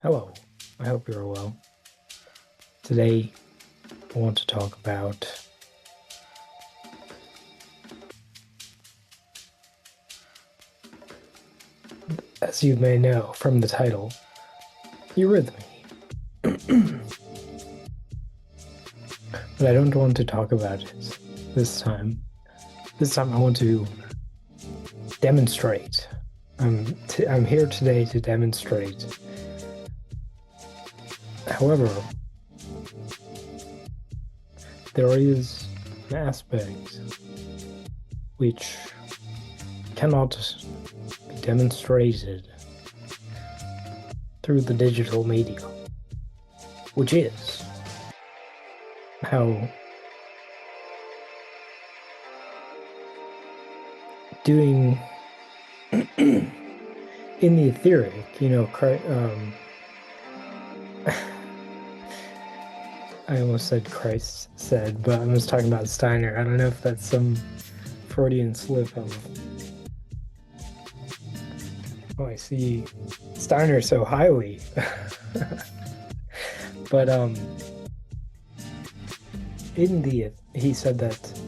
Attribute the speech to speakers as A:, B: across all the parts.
A: Hello, I hope you're well. Today, I want to talk about as you may know from the title, Eurythmy. But I don't want to talk about it this time. This time, I want to demonstrate. I'm here today to demonstrate. However, there is an aspect which cannot be demonstrated through the digital media, which is how doing in the etheric, I almost said Christ said, but I was talking about Steiner. I don't know if that's some Freudian slip of. Oh, I see Steiner so highly. But he said that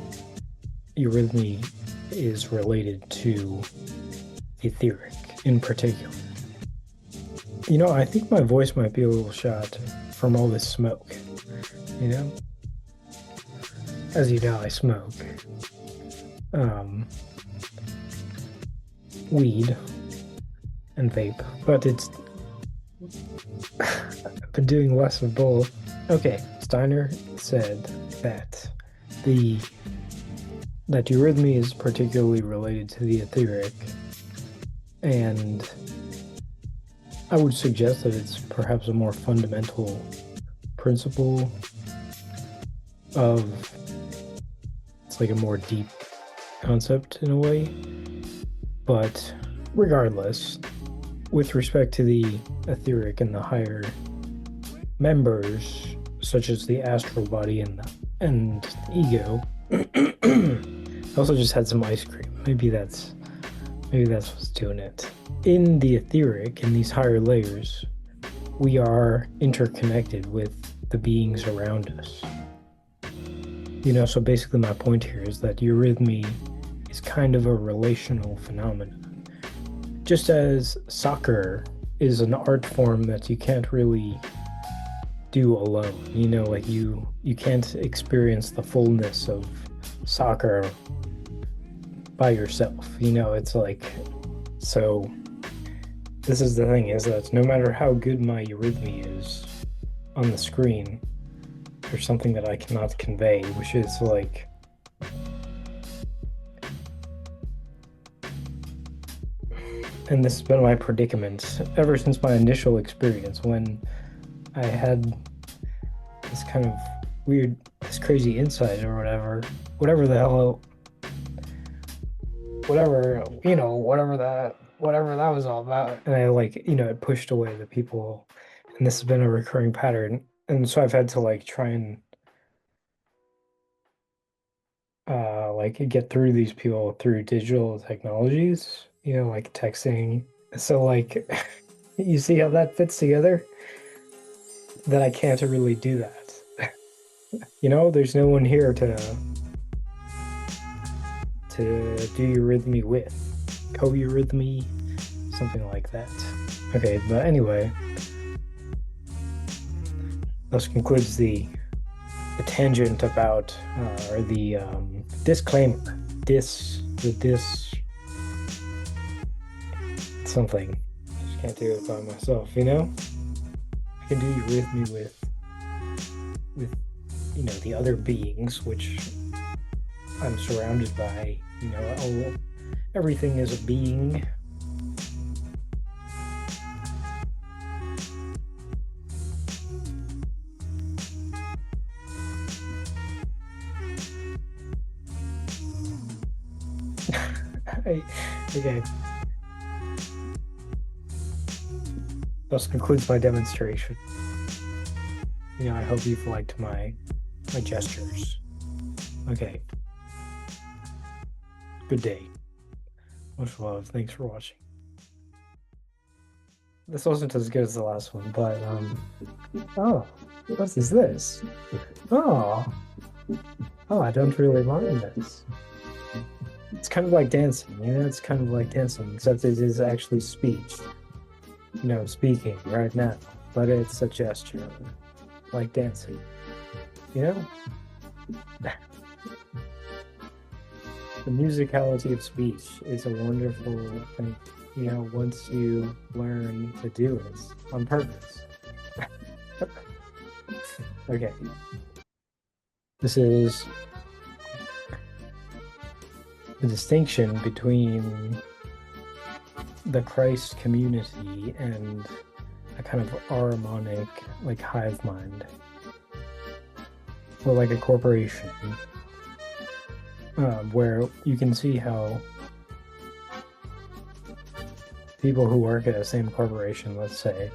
A: eurythmy is related to etheric in particular. I think my voice might be a little shot from all this smoke. You know, as you know, I smoke weed and vape, but I've been doing less of both. Okay, Steiner said that the that eurythmy is particularly related to the etheric, and I would suggest that it's perhaps a more fundamental principle of it's like a more deep concept in a way. But regardless, with respect to the etheric and the higher members, such as the astral body and the ego, I also just had some ice cream. Maybe that's what's doing it. In the etheric, in these higher layers, we are interconnected with the beings around us. So basically my point here is that eurythmy is kind of a relational phenomenon. Just as soccer is an art form that you can't really do alone. Like you can't experience the fullness of soccer by yourself. It's like, so this is the thing, is that no matter how good my eurythmy is on the screen, there's something that I cannot convey, which is like and this has been my predicament ever since my initial experience when I had this kind of weird, this crazy insight or whatever the hell, whatever that was all about. And I it pushed away the people, and this has been a recurring pattern. And so I've had to try and get through these people through digital technologies, like texting. So you see how that fits together? That I can't really do that. There's no one here to do eurythmy with, co-eurythmy, something like that. Okay, but anyway, this concludes the tangent about or the disclaimer. This something. I just can't do it by myself. I can do eurythmy with the other beings, which I'm surrounded by. Everything is a being. Okay. This concludes my demonstration. I hope you've liked my gestures. Okay. Good day. Much love. Thanks for watching. this wasn't as good as the last one, but oh, what is this? Oh, oh, I don't really mind this. It's kind of like dancing, you know, it's kind of like dancing, except it is actually speech, speaking right now, but it's a gesture, like dancing, you know? The musicality of speech is a wonderful thing, once you learn to do it on purpose. Okay, this is the distinction between the Christ community and a kind of Ahrimanic, like hive mind, or like a corporation, where you can see how people who work at the same corporation, let's say,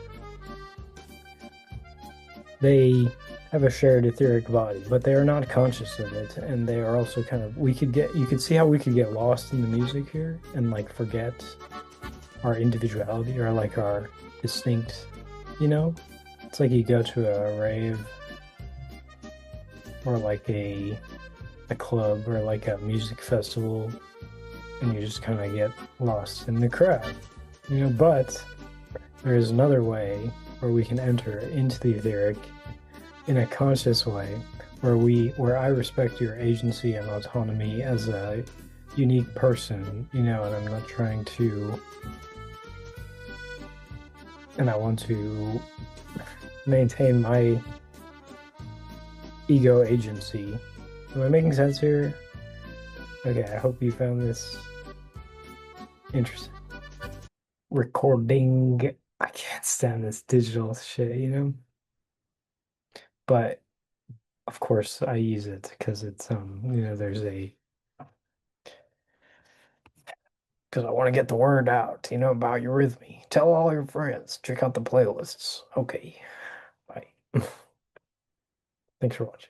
A: they have a shared etheric body, but they are not conscious of it, and they are also kind of, you could see how we could get lost in the music here and like forget our individuality or like our distinct, you know? It's like you go to a rave or like a club or like a music festival and you just kind of get lost in the crowd, but there is another way where we can enter into the etheric in a conscious way where I respect your agency and autonomy as a unique person, and I'm not trying to and I want to maintain my ego agency. Am I making sense here? Okay, I hope you found this interesting. Recording. I can't stand this digital shit. But of course I use it because it's because I want to get the word out, about Eurythmy. Tell all your friends. Check out the playlists. Okay. Bye. Thanks for watching.